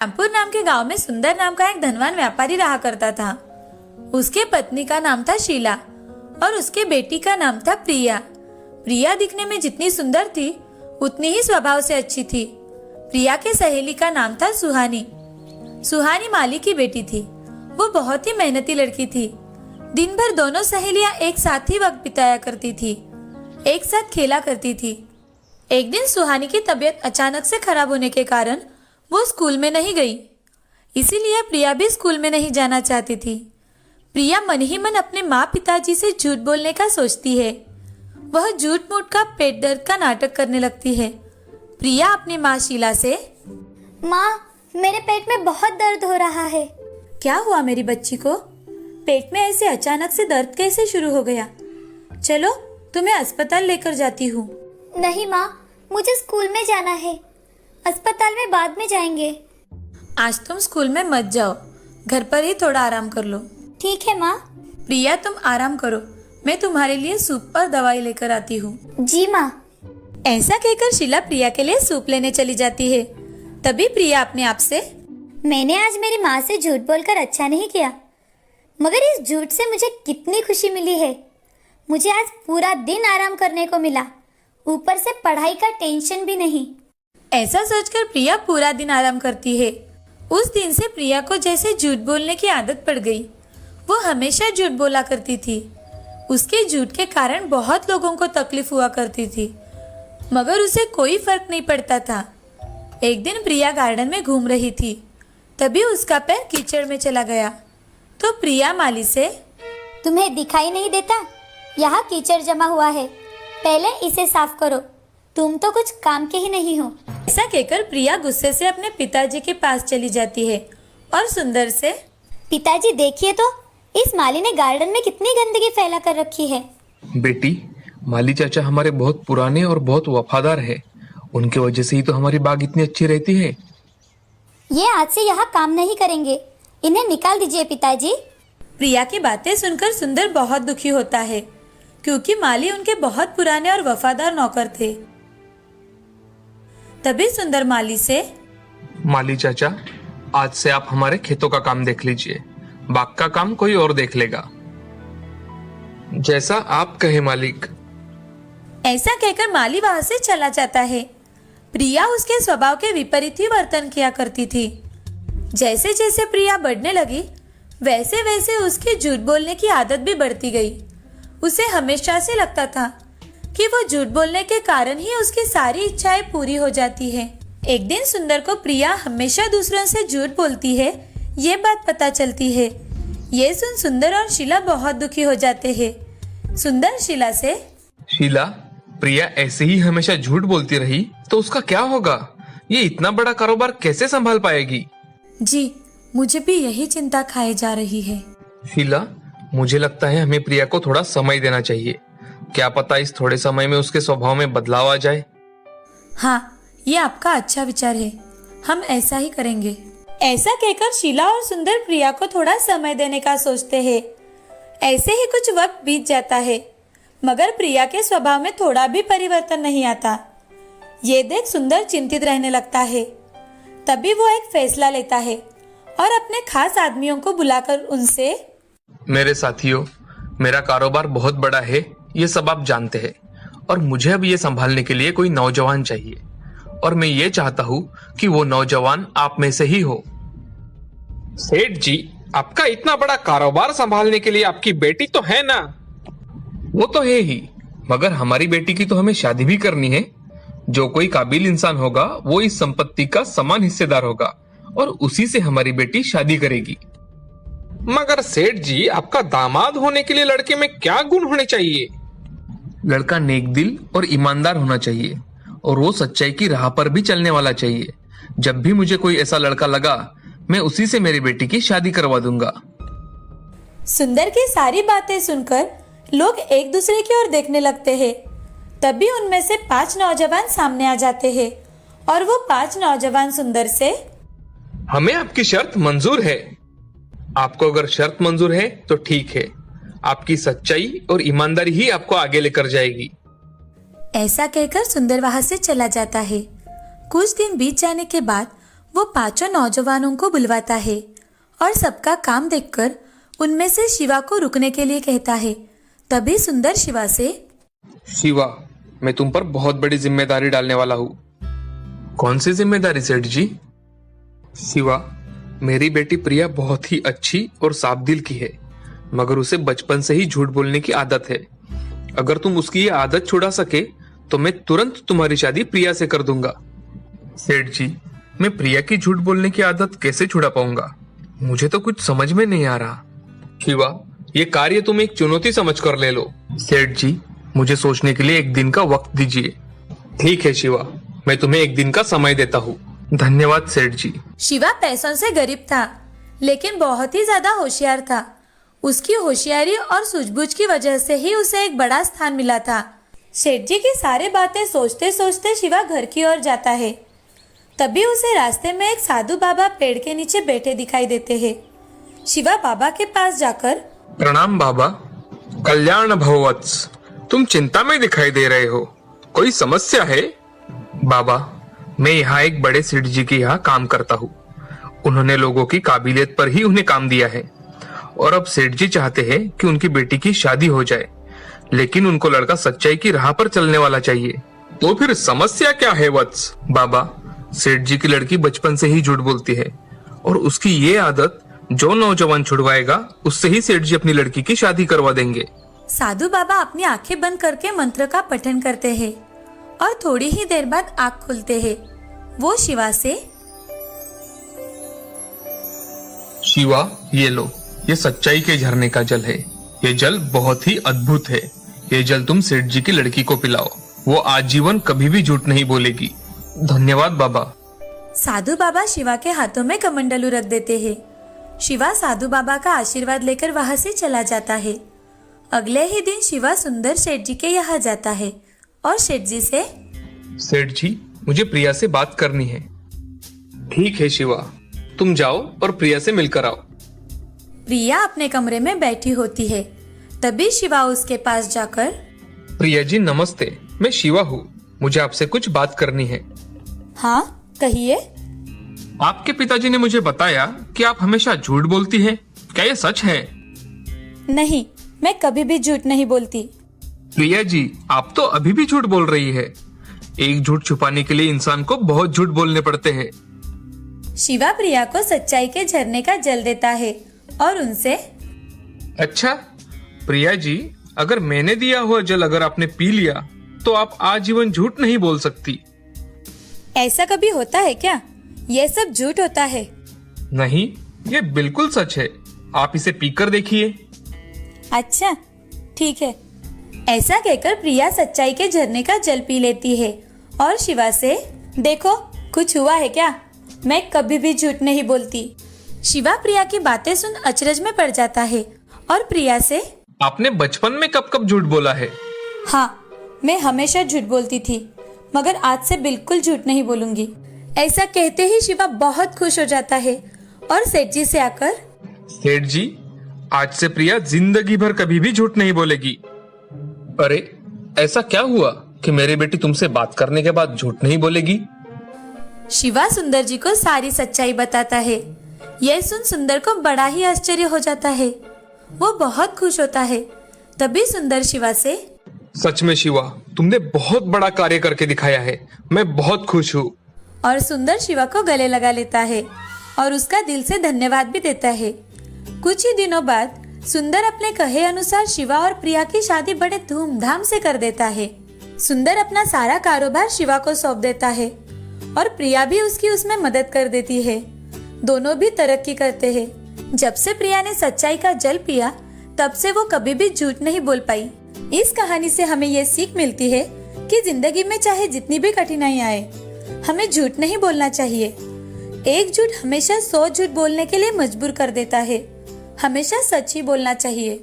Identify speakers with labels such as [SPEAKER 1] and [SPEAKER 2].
[SPEAKER 1] रामपुर नाम के गांव में सुंदर नाम का एक धनवान व्यापारी रहा करता था। उसके पत्नी का नाम था शीला और उसके बेटी का नाम था प्रिया। प्रिया दिखने में जितनी सुंदर थी उतनी ही स्वभाव से अच्छी थी। प्रिया के सहेली का नाम था सुहानी। सुहानी माली की बेटी थी। वो बहुत ही मेहनती लड़की थी। दिन भर दोनों सहेलियां एक साथ ही वक्त बिताया करती थी, एक साथ खेला करती थी। एक दिन सुहानी की तबीयत अचानक से खराब होने के कारण वो स्कूल में नहीं गई। इसीलिए प्रिया भी स्कूल में नहीं जाना चाहती थी। प्रिया मन ही मन अपने माँ पिताजी से झूठ बोलने का सोचती है। वह झूठ मूठ का पेट दर्द का नाटक करने लगती है। प्रिया अपनी माँ शीला से,
[SPEAKER 2] माँ, मेरे पेट में बहुत दर्द हो रहा है।
[SPEAKER 1] क्या हुआ मेरी बच्ची को? पेट में ऐसे अचानक से दर्द कैसे शुरू हो गया? चलो तुम्हें अस्पताल लेकर जाती हूँ।
[SPEAKER 2] नहीं माँ, मुझे स्कूल में जाना है। अस्पताल में बाद में जाएंगे।
[SPEAKER 1] आज तुम स्कूल में मत जाओ, घर पर ही थोड़ा आराम कर लो।
[SPEAKER 2] ठीक है माँ।
[SPEAKER 1] प्रिया तुम आराम करो, मैं तुम्हारे लिए सूप और दवाई लेकर आती हूँ।
[SPEAKER 2] जी माँ।
[SPEAKER 1] ऐसा कहकर शीला प्रिया के लिए सूप लेने चली जाती है। तभी प्रिया अपने आप से,
[SPEAKER 2] मैंने आज मेरी माँ से झूठ बोलकर अच्छा नहीं किया, मगर इस झूठ से मुझे कितनी खुशी मिली है। मुझे आज पूरा दिन आराम करने को मिला, ऊपर से पढ़ाई का टेंशन भी नहीं।
[SPEAKER 1] ऐसा सोचकर प्रिया पूरा दिन आराम करती है। उस दिन से प्रिया को जैसे झूठ बोलने की आदत पड़ गई। वो हमेशा झूठ बोला करती थी। उसके झूठ के कारण बहुत लोगों को तकलीफ हुआ करती थी, मगर उसे कोई फर्क नहीं पड़ता था। एक दिन प्रिया गार्डन में घूम रही थी, तभी उसका पैर कीचड़ में चला गया। तो प्रिया माली से,
[SPEAKER 2] तुम्हें दिखाई नहीं देता? यहाँ कीचड़ जमा हुआ है, पहले इसे साफ करो। तुम तो कुछ काम के ही नहीं हो।
[SPEAKER 1] ऐसा कहकर प्रिया गुस्से से अपने पिताजी के पास चली जाती है और सुंदर से,
[SPEAKER 2] पिताजी देखिए तो, इस माली ने गार्डन में कितनी गंदगी फैला कर रखी है।
[SPEAKER 3] बेटी, माली चाचा हमारे बहुत पुराने और बहुत वफादार है। उनकी वजह से ही तो हमारी बाग इतनी अच्छी रहती है।
[SPEAKER 2] ये आज से यहाँ काम नहीं करेंगे, इन्हें निकाल दीजिए पिताजी।
[SPEAKER 1] प्रिया की बातें सुनकर सुंदर बहुत दुखी होता है, क्योंकि माली उनके बहुत पुराने और वफादार नौकर थे। तभी सुंदर माली से,
[SPEAKER 3] माली चाचा, आज से आप हमारे खेतों का काम देख लीजिए, बाग का काम कोई और देख लेगा। जैसा आप कहे मालिक।
[SPEAKER 1] ऐसा कहकर माली वहां से चला जाता है। प्रिया उसके स्वभाव के विपरीत ही वर्तन किया करती थी। जैसे जैसे प्रिया बढ़ने लगी, वैसे वैसे उसकी झूठ बोलने की आदत भी बढ़ती गई। उसे हमेशा से लगता था कि वो झूठ बोलने के कारण ही उसकी सारी इच्छाएं पूरी हो जाती है। एक दिन सुंदर को प्रिया हमेशा दूसरों से झूठ बोलती है, ये बात पता चलती है। ये सुन सुंदर और शीला बहुत दुखी हो जाते हैं। सुंदर शीला से,
[SPEAKER 3] शीला, प्रिया ऐसे ही हमेशा झूठ बोलती रही तो उसका क्या होगा? ये इतना बड़ा कारोबार कैसे संभाल पाएगी?
[SPEAKER 1] जी, मुझे भी यही चिंता खाए जा रही है।
[SPEAKER 3] शीला, मुझे लगता है हमें प्रिया को थोड़ा समय देना चाहिए। क्या पता इस थोड़े समय में उसके स्वभाव में बदलाव आ जाए।
[SPEAKER 1] हाँ, ये आपका अच्छा विचार है, हम ऐसा ही करेंगे। ऐसा कहकर शीला और सुंदर प्रिया को थोड़ा समय देने का सोचते हैं। ऐसे ही कुछ वक्त बीत जाता है, मगर प्रिया के स्वभाव में थोड़ा भी परिवर्तन नहीं आता। ये देख सुंदर चिंतित रहने लगता है। तभी वो एक फैसला लेता है और अपने खास आदमियों को बुलाकर उनसे,
[SPEAKER 3] मेरे साथियों, मेरा कारोबार बहुत बड़ा है, ये सब आप जानते हैं, और मुझे अब ये संभालने के लिए कोई नौजवान चाहिए, और मैं ये चाहता हूँ कि वो नौजवान आप में से ही हो।
[SPEAKER 4] सेठ जी, आपका इतना बड़ा कारोबार संभालने के लिए आपकी बेटी तो है ना?
[SPEAKER 3] वो तो है ही, मगर हमारी बेटी की तो हमें शादी भी करनी है। जो कोई काबिल इंसान होगा वो इस संपत्ति का समान हिस्सेदार होगा, और उसी से हमारी बेटी शादी करेगी।
[SPEAKER 4] मगर सेठ जी, आपका दामाद होने के लिए लड़के में क्या गुण होने चाहिए?
[SPEAKER 3] लड़का नेक दिल और ईमानदार होना चाहिए, और वो सच्चाई की राह पर भी चलने वाला चाहिए। जब भी मुझे कोई ऐसा लड़का लगा, मैं उसी से मेरी बेटी की शादी करवा दूंगा।
[SPEAKER 1] सुंदर की सारी बातें सुनकर लोग एक दूसरे की ओर देखने लगते हैं। तभी उनमें से 5 नौजवान सामने आ जाते हैं और वो 5 नौजवान सुंदर से,
[SPEAKER 4] हमें आपकी शर्त मंजूर है। आपको अगर शर्त मंजूर है तो ठीक है, आपकी सच्चाई और ईमानदारी ही आपको आगे लेकर जाएगी।
[SPEAKER 1] ऐसा कहकर सुंदर वहां से चला जाता है। कुछ दिन बीत जाने के बाद वो पांचों नौजवानों को बुलवाता है और सबका काम देखकर उनमें से शिवा को रुकने के लिए कहता है। तभी सुंदर शिवा से,
[SPEAKER 3] शिवा, मैं तुम पर बहुत बड़ी जिम्मेदारी डालने वाला हूँ। कौन सी जिम्मेदारी सेठ जी? शिवा, मेरी बेटी प्रिया बहुत ही अच्छी और साफ दिल की है, मगर उसे बचपन से ही झूठ बोलने की आदत है। अगर तुम उसकी ये आदत छुड़ा सके तो मैं तुरंत तुम्हारी शादी प्रिया से कर दूंगा। सेठ जी, मैं प्रिया की झूठ बोलने की आदत कैसे छुड़ा पाऊंगा? मुझे तो कुछ समझ में नहीं आ रहा। शिवा, ये कार्य तुम एक चुनौती समझ कर ले लो। सेठ जी, मुझे सोचने के लिए एक दिन का वक्त दीजिए। ठीक है शिवा, मैं तुम्हें एक दिन का समय देता हूँ। धन्यवाद सेठ जी।
[SPEAKER 1] शिवा पैसों से गरीब था, लेकिन बहुत ही ज्यादा होशियार था। उसकी होशियारी और सूझबूझ की वजह से ही उसे एक बड़ा स्थान मिला था। सेठ जी की सारी बातें सोचते सोचते शिवा घर की ओर जाता है। तभी उसे रास्ते में एक साधु बाबा पेड़ के नीचे बैठे दिखाई देते हैं। शिवा बाबा के पास जाकर,
[SPEAKER 3] प्रणाम बाबा। कल्याण भववत्स, तुम चिंता में दिखाई दे रहे हो, कोई समस्या है? बाबा, मैं यहाँ एक बड़े सेठ जी के यहाँ काम करता हूँ। उन्होंने लोगों की काबिलियत पर ही उन्हें काम दिया है और अब सेठ जी चाहते हैं कि उनकी बेटी की शादी हो जाए, लेकिन उनको लड़का सच्चाई की राह पर चलने वाला चाहिए। तो फिर समस्या क्या है वत्स? बाबा, सेठ जी की लड़की बचपन से ही झूठ बोलती है और उसकी ये आदत जो नौजवान छुड़वाएगा उससे ही सेठ जी अपनी लड़की की शादी करवा देंगे।
[SPEAKER 1] साधु बाबा अपनी आंखें बंद करके मंत्र का पठन करते हैं और थोड़ी ही देर बाद आंख खुलते हैं। वो शिवा से,
[SPEAKER 3] शिवा, ये लो, ये सच्चाई के झरने का जल है। ये जल बहुत ही अद्भुत है। ये जल तुम सेठ जी की लड़की को पिलाओ, वो आजीवन कभी भी झूठ नहीं बोलेगी। धन्यवाद बाबा।
[SPEAKER 1] साधु बाबा शिवा के हाथों में कमंडलू रख देते हैं। शिवा साधु बाबा का आशीर्वाद लेकर वहां से चला जाता है। अगले ही दिन शिवा सुंदर सेठ जी के यहाँ जाता है और सेठ जी से,
[SPEAKER 3] सेठ जी, मुझे प्रिया से बात करनी है। ठीक है शिवा, तुम जाओ और प्रिया से मिलकर आओ।
[SPEAKER 1] प्रिया अपने कमरे में बैठी होती है। तभी शिवा उसके पास जाकर,
[SPEAKER 3] प्रिया जी नमस्ते, मैं शिवा हूँ, मुझे आपसे कुछ बात करनी है।
[SPEAKER 1] हाँ कहिए।
[SPEAKER 3] आपके पिताजी ने मुझे बताया कि आप हमेशा झूठ बोलती हैं, क्या ये सच है?
[SPEAKER 1] नहीं, मैं कभी भी झूठ नहीं बोलती।
[SPEAKER 3] प्रिया जी, आप तो अभी भी झूठ बोल रही है। एक झूठ छुपाने के लिए इंसान को बहुत झूठ बोलने पड़ते हैं।
[SPEAKER 1] शिवा प्रिया को सच्चाई के झरने का जल देता है और उनसे,
[SPEAKER 3] अच्छा प्रिया जी, अगर मैंने दिया हुआ जल अगर आपने पी लिया तो आप आजीवन झूठ नहीं बोल सकती।
[SPEAKER 1] ऐसा कभी होता है क्या? ये सब झूठ होता है।
[SPEAKER 3] नहीं, ये बिल्कुल सच है। आप इसे पीकर देखिए।
[SPEAKER 1] अच्छा ठीक है। ऐसा कहकर प्रिया सच्चाई के झरने का जल पी लेती है और शिवा से, देखो कुछ हुआ है क्या? मैं कभी भी झूठ नहीं बोलती। शिवा प्रिया की बातें सुन अचरज में पड़ जाता है और प्रिया से,
[SPEAKER 3] आपने बचपन में कब कब झूठ बोला है?
[SPEAKER 1] हाँ, मैं हमेशा झूठ बोलती थी, मगर आज से बिल्कुल झूठ नहीं बोलूंगी। ऐसा कहते ही शिवा बहुत खुश हो जाता है और सेठ जी से आकर,
[SPEAKER 3] सेठ जी, आज से प्रिया जिंदगी भर कभी भी झूठ नहीं बोलेगी। अरे ऐसा क्या हुआ कि मेरी बेटी तुमसे बात करने के बाद झूठ नहीं बोलेगी?
[SPEAKER 1] शिवा सुंदर जी को सारी सच्चाई बताता है। यह सुन सुंदर को बड़ा ही आश्चर्य हो जाता है। वो बहुत खुश होता है। तभी सुंदर शिवा से,
[SPEAKER 3] सच में शिवा, तुमने बहुत बड़ा कार्य करके दिखाया है, मैं बहुत खुश हूँ।
[SPEAKER 1] और सुंदर शिवा को गले लगा लेता है और उसका दिल से धन्यवाद भी देता है। कुछ ही दिनों बाद सुंदर अपने कहे अनुसार शिवा और प्रिया की शादी बड़े धूमधाम से कर देता है। सुंदर अपना सारा कारोबार शिवा को सौंप देता है और प्रिया भी उसकी उसमें मदद कर देती है। दोनों भी तरक्की करते हैं। जब से प्रिया ने सच्चाई का जल पिया, तब से वो कभी भी झूठ नहीं बोल पाई। इस कहानी से हमें ये सीख मिलती है कि जिंदगी में चाहे जितनी भी कठिनाई आए, हमें झूठ नहीं बोलना चाहिए। एक झूठ हमेशा 100 झूठ बोलने के लिए मजबूर कर देता है। हमेशा सच ही बोलना चाहिए।